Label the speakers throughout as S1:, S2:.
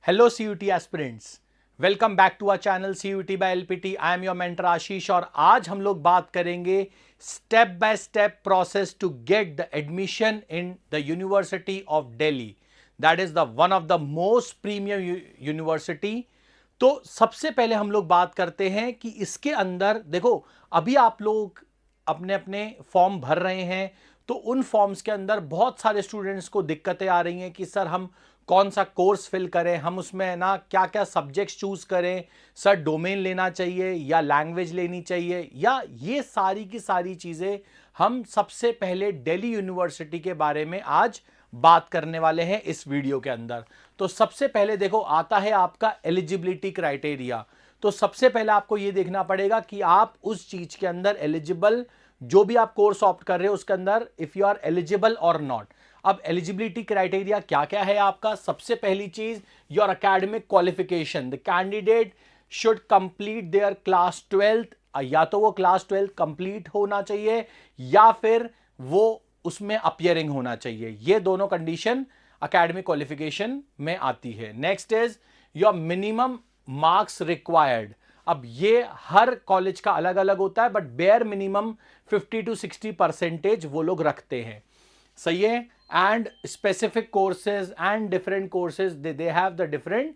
S1: Hello CUET aspirants, welcome back to our channel CUET by LPT. I am your mentor Ashish और आज हम लोग बात करेंगे step by step process to get the admission in the university of Delhi. That is the one of the most premium university. तो सबसे पहले हम लोग बात करते हैं कि इसके अंदर देखो, अभी आप लोग अपने अपने फॉर्म भर रहे हैं तो उन फॉर्म्स के अंदर बहुत सारे स्टूडेंट्स को दिक्कतें आ रही हैं कि सर हम कौन सा कोर्स फिल करें, हम उसमें ना क्या क्या सब्जेक्ट्स चूज करें, सर डोमेन लेना चाहिए या लैंग्वेज लेनी चाहिए, या ये सारी की सारी चीज़ें हम सबसे पहले दिल्ली यूनिवर्सिटी के बारे में आज बात करने वाले हैं इस वीडियो के अंदर। तो सबसे पहले देखो आता है आपका एलिजिबिलिटी क्राइटेरिया। तो सबसे पहले आपको यह देखना पड़ेगा कि आप उस चीज के अंदर एलिजिबल, जो भी आप कोर्स ऑप्ट कर रहे हो उसके अंदर इफ यू आर एलिजिबल और नॉट। अब एलिजिबिलिटी क्राइटेरिया क्या क्या है आपका? सबसे पहली चीज, your academic qualification. The candidate should complete their class 12th। या तो वो क्लास 12th कंप्लीट होना चाहिए या फिर वो उसमें अपियरिंग होना चाहिए। ये दोनों कंडीशन एकेडमिक क्वालिफिकेशन में आती है। Next is your minimum marks required. अब ये हर कॉलेज का अलग अलग होता है, बट बेयर मिनिमम 50 to 60% वो लोग रखते हैं। सही है। And specific courses and different courses they have the different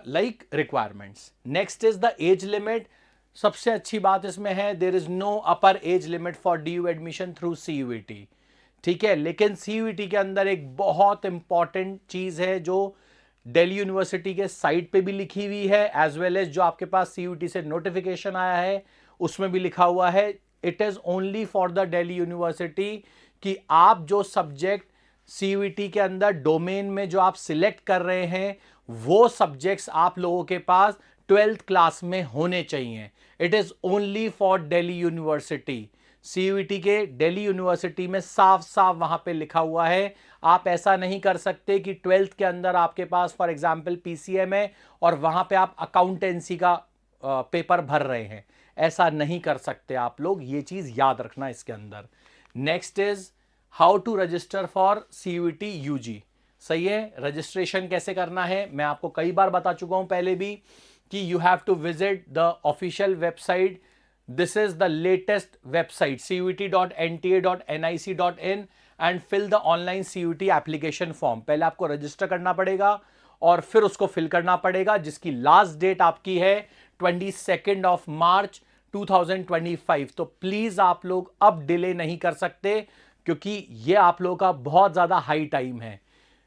S1: like requirements. Next is the age limit. सबसे अच्छी बात इसमें है, there is no upper age limit for DU admission through CUET. ठीक है, लेकिन सीयूईटी के अंदर एक बहुत इंपॉर्टेंट चीज है जो दिल्ली यूनिवर्सिटी के साइट पे भी लिखी हुई है, एज वेल एज जो आपके पास सीयूईटी से नोटिफिकेशन आया है उसमें भी लिखा हुआ है। It is only for the Delhi university कि आप जो सब्जेक्ट सीयूईटी के अंदर डोमेन में जो आप सिलेक्ट कर रहे हैं वो सब्जेक्ट्स आप लोगों के पास 12th क्लास में होने चाहिए। It is only for Delhi university. CUET के दिल्ली यूनिवर्सिटी में साफ साफ वहां पे लिखा हुआ है। आप ऐसा नहीं कर सकते कि 12th के अंदर आपके पास फॉर एग्जांपल पीसीएम है और वहां पे आप अकाउंटेंसी का पेपर भर रहे हैं। ऐसा नहीं कर सकते आप लोग, ये चीज याद रखना इसके अंदर। Next is how to register for CUET UG. सही है, रजिस्ट्रेशन कैसे करना है मैं आपको कई बार बता चुका हूं पहले भी कि you have to visit the official website. This is the latest website cuet.nta.nic.in and fill the online CUET application form. पहले आपको रजिस्टर करना पड़ेगा और फिर उसको फिल करना पड़ेगा, जिसकी लास्ट डेट आपकी है 22 मार्च 2025। तो प्लीज आप लोग अब डिले नहीं कर सकते क्योंकि ये आप लोगों का बहुत ज्यादा हाई टाइम है।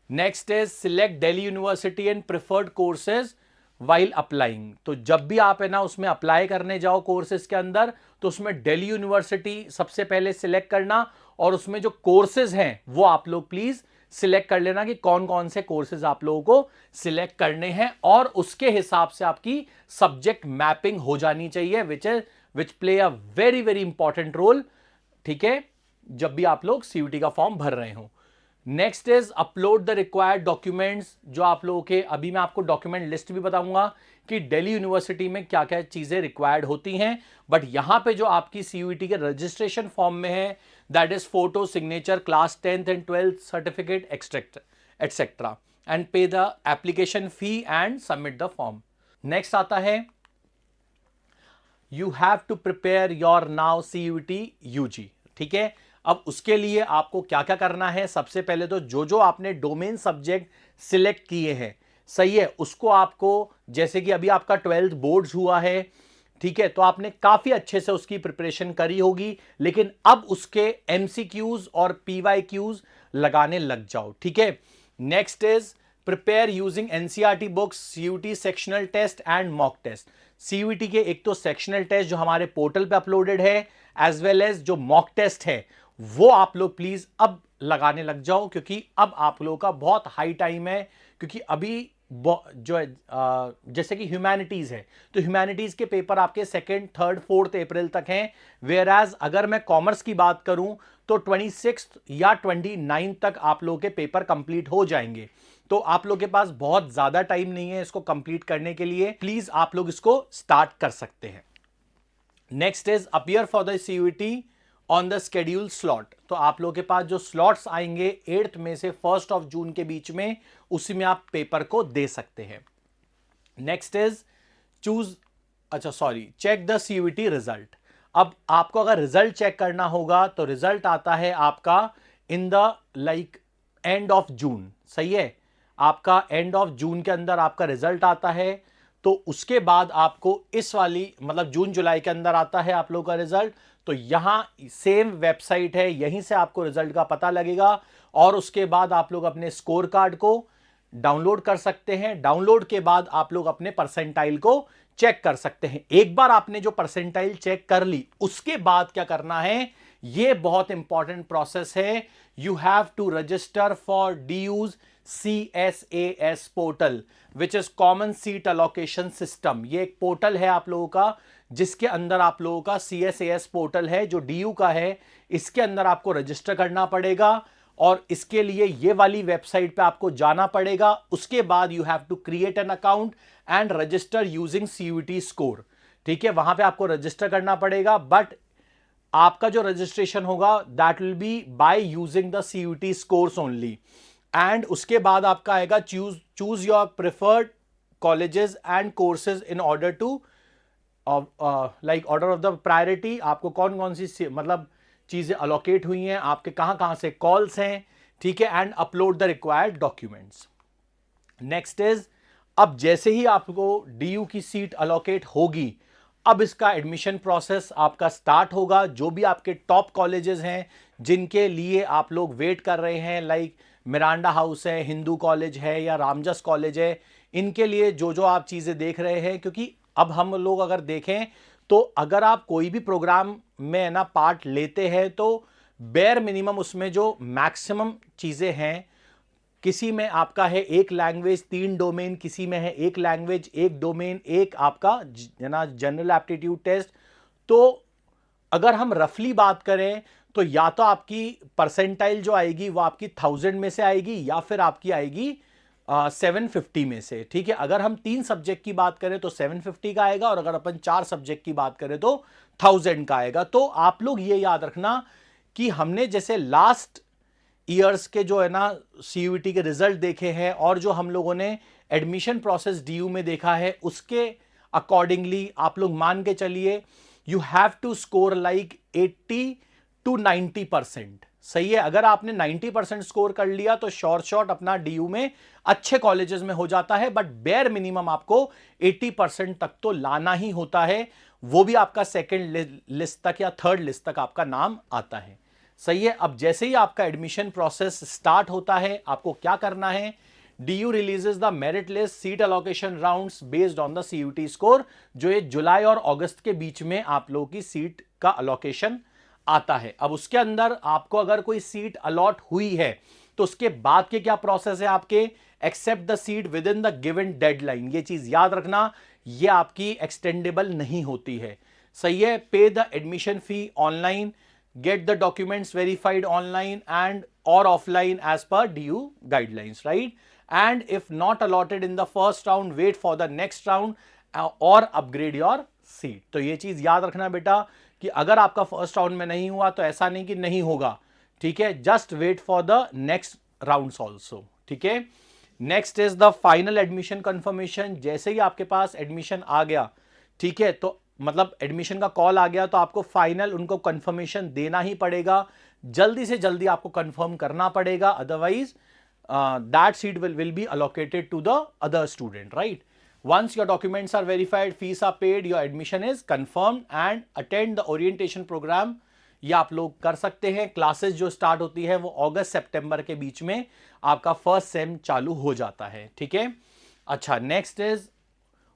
S1: Next is select Delhi university and preferred courses while applying. तो जब भी आप है ना उसमें अप्लाई करने जाओ कोर्सेज के अंदर, तो उसमें दिल्ली यूनिवर्सिटी सबसे पहले सिलेक्ट करना और उसमें जो कोर्सेज हैं वो आप लोग प्लीज सिलेक्ट कर लेना कि कौन कौन से कोर्सेज आप लोगों को सिलेक्ट करने हैं, और उसके हिसाब से आपकी सब्जेक्ट मैपिंग हो जानी चाहिए, which play a very very important role. ठीक है, जब भी आप लोग सीयूटी का फॉर्म भर रहे हो। Next is upload the required documents. जो आप लोगों के, अभी मैं आपको डॉक्यूमेंट लिस्ट भी बताऊंगा कि दिल्ली यूनिवर्सिटी में क्या क्या चीजें रिक्वायर्ड होती हैं, बट यहां पे जो आपकी सीयूईटी के रजिस्ट्रेशन फॉर्म में है that is photo, signature, class 10th and 12th certificate etcetera and pay the application fee and submit the form. Next आता है you have to prepare your now CUET UG. ठीक है, अब उसके लिए आपको क्या क्या करना है? सबसे पहले तो जो जो आपने डोमेन सब्जेक्ट सिलेक्ट किए हैं, सही है, उसको आपको, जैसे कि अभी आपका 12th बोर्ड्स हुआ है, ठीक है, तो आपने काफी अच्छे से उसकी प्रिपरेशन करी होगी, लेकिन अब उसके एमसीक्यूज और पीवाईक्यूज लगाने लग जाओ। ठीक है। Next is prepare using NCERT books, CUET sectional test and mock test. CUET के एक तो सेक्शनल टेस्ट जो हमारे पोर्टल पे अपलोडेड है, एज वेल एज जो मॉक टेस्ट है वो आप लोग प्लीज अब लगाने लग जाओ, क्योंकि अब आप लोगों का बहुत हाई टाइम है। क्योंकि अभी जो है जैसे कि ह्यूमैनिटीज है, तो ह्यूमैनिटीज के पेपर आपके 2nd, 3rd, 4th अप्रैल तक हैं। वेयर एज अगर मैं कॉमर्स की बात करूं तो 26 या 29 तक आप लोगों के पेपर कंप्लीट हो जाएंगे। तो आप लोग के पास बहुत ज्यादा टाइम नहीं है इसको कंप्लीट करने के लिए। प्लीज आप लोग इसको स्टार्ट कर सकते हैं। Next is appear for the CUET on the schedule slot. तो आप लोगों के पास जो स्लॉट्स आएंगे 8 में से 1 जून के बीच में, उसी में आप पेपर को दे सकते हैं। नेक्स्ट इज चूज, अच्छा sorry, check the CUET result. अब आपको अगर रिजल्ट चेक करना होगा तो रिजल्ट आता है आपका in the end of June, सही है, आपका एंड ऑफ जून के अंदर आपका रिजल्ट आता है। तो उसके बाद आपको इस वाली मतलब जून जुलाई के अंदर आता है आप लोगों का रिजल्ट। तो यहां सेम वेबसाइट है, यहीं से आपको रिजल्ट का पता लगेगा और उसके बाद आप लोग अपने स्कोर कार्ड को डाउनलोड कर सकते हैं। डाउनलोड के बाद आप लोग अपने परसेंटाइल को चेक कर सकते हैं। एक बार आपने जो परसेंटाइल चेक कर ली, उसके बाद क्या करना है, यह बहुत इंपॉर्टेंट प्रोसेस है। You have to register for DU's CSAS portal which is common seat allocation system. ये एक पोर्टल है आप लोगों का, जिसके अंदर आप लोगों का CSAS पोर्टल है जो DU का है, इसके अंदर आपको रजिस्टर करना पड़ेगा और इसके लिए ये वाली वेबसाइट पे आपको जाना पड़ेगा। उसके बाद you have to create an account and register using CUET score. ठीक है, वहां पे आपको रजिस्टर करना पड़ेगा, बट आपका जो रजिस्ट्रेशन होगा that will be by using the CUET scores only. And उसके बाद आपका आएगा choose your preferred colleges and courses in order to order of the priority. आपको कौन कौन सी मतलब चीजें अलोकेट हुई हैं, आपके कहां कहां से कॉल्स हैं, ठीक है, and upload the required documents. Next is, अब जैसे ही आपको DU की सीट अलोकेट होगी, अब इसका एडमिशन प्रोसेस आपका स्टार्ट होगा। जो भी आपके टॉप कॉलेजेस हैं जिनके लिए आप लोग वेट कर रहे हैं, लाइक मिरांडा हाउस है, हिंदू कॉलेज है या रामजस कॉलेज है, इनके लिए जो जो आप चीजें देख रहे हैं, क्योंकि अब हम लोग अगर देखें तो अगर आप कोई भी प्रोग्राम में ना पार्ट लेते हैं तो बेयर मिनिमम उसमें जो मैक्सिमम चीजें हैं, किसी में आपका है एक लैंग्वेज 3 डोमेन, किसी में है एक लैंग्वेज 1 डोमेन, एक आपका ना जनरल एप्टीट्यूड टेस्ट। तो अगर हम रफली बात करें तो या तो आपकी परसेंटाइल जो आएगी वो आपकी 1000 में से आएगी या फिर आपकी आएगी 750 में से। ठीक है, अगर हम 3 सब्जेक्ट की बात करें तो 750 का आएगा और अगर अपन 4 सब्जेक्ट की बात करें तो 1000 का आएगा। तो आप लोग ये याद रखना कि हमने जैसे लास्ट ईयर्स के जो है ना CUET के रिजल्ट देखे हैं और जो हम लोगों ने एडमिशन प्रोसेस DU में देखा है, उसके अकॉर्डिंगली आप लोग मान के चलिए you have to score like 80 to 90%। सही है, अगर आपने 90% स्कोर कर लिया तो शॉर्ट अपना DU में अच्छे कॉलेजेस में हो जाता है, बट बेयर मिनिमम आपको 80% तक तो लाना ही होता है, वो भी आपका सेकेंड लिस्ट तक या थर्ड लिस्ट तक आपका नाम आता है। सही है, अब जैसे ही आपका एडमिशन प्रोसेस स्टार्ट होता है, आपको क्या करना है, DU releases the merit list seat allocation rounds based on the CUET score, जो ये जुलाई और अगस्त के बीच में आप लोगों की सीट का अलोकेशन आता है। अब उसके अंदर आपको अगर कोई सीट अलॉट हुई है तो उसके बाद के क्या प्रोसेस है आपके, accept the seat within the given deadline. ये चीज याद रखना, ये आपकी एक्सटेंडेबल नहीं होती है। सही है, पे the admission fee online, get the documents verified online and or offline as per DU guidelines, right? And if not allotted in the first round, wait for the next round or upgrade your seat। तो ये चीज याद रखना बेटा कि अगर आपका first round में नहीं हुआ तो ऐसा नहीं कि नहीं होगा, ठीक है, just wait for the next rounds also. ठीक है, next is the final admission confirmation. जैसे ही आपके पास एडमिशन आ गया, ठीक है, तो मतलब एडमिशन का कॉल आ गया तो आपको फाइनल उनको कंफर्मेशन देना ही पड़ेगा, जल्दी से जल्दी आपको कंफर्म करना पड़ेगा, otherwise that seat will be allocated to the other student, right? Once your documents are verified, fees are paid, your admission is confirmed and attend the orientation program। ये आप लोग कर सकते हैं। क्लासेस जो स्टार्ट होती है वो अगस्त सितंबर के बीच में आपका फर्स्ट सेम चालू हो जाता है। ठीक है, अच्छा, next is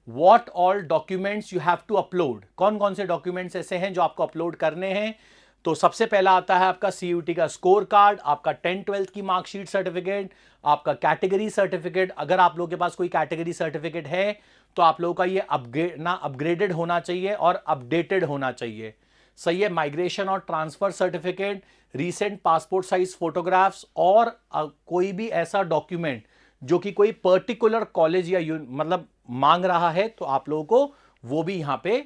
S1: what all documents you have to upload. कौन कौन से डॉक्यूमेंट्स ऐसे हैं जो आपको अपलोड करने हैं? तो सबसे पहला आता है आपका CUET का स्कोर कार्ड, आपका 10th-12th की मार्कशीट सर्टिफिकेट, आपका कैटेगरी सर्टिफिकेट। अगर आप लोगों के पास कोई कैटेगरी सर्टिफिकेट है तो आप लोगों का ये अपग्रेडेड होना चाहिए और अपडेटेड होना चाहिए। सही है, माइग्रेशन और transfer certificate, recent passport size photographs और कोई भी ऐसा डॉक्यूमेंट जो कि कोई पर्टिकुलर कॉलेज या मतलब मांग रहा है तो आप लोगों को वो भी यहां पे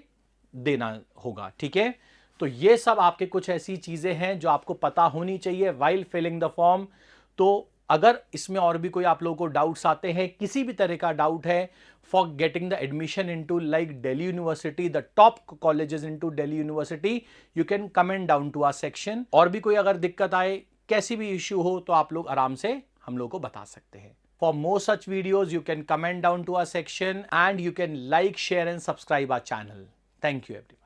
S1: देना होगा। ठीक है, तो ये सब आपके कुछ ऐसी चीजें हैं जो आपको पता होनी चाहिए वाइल फिलिंग द फॉर्म। तो अगर इसमें और भी कोई आप लोगों को डाउट्स आते हैं, किसी भी तरह का डाउट है for getting the admission into like Delhi University, the top colleges into Delhi University, you can comment down to our section. और भी कोई अगर दिक्कत आए, कैसी भी इश्यू हो, तो आप लोग आराम से हम लोग को बता सकते हैं। For more such videos, you can comment down to our section and you can like, share and subscribe our channel. Thank you everyone.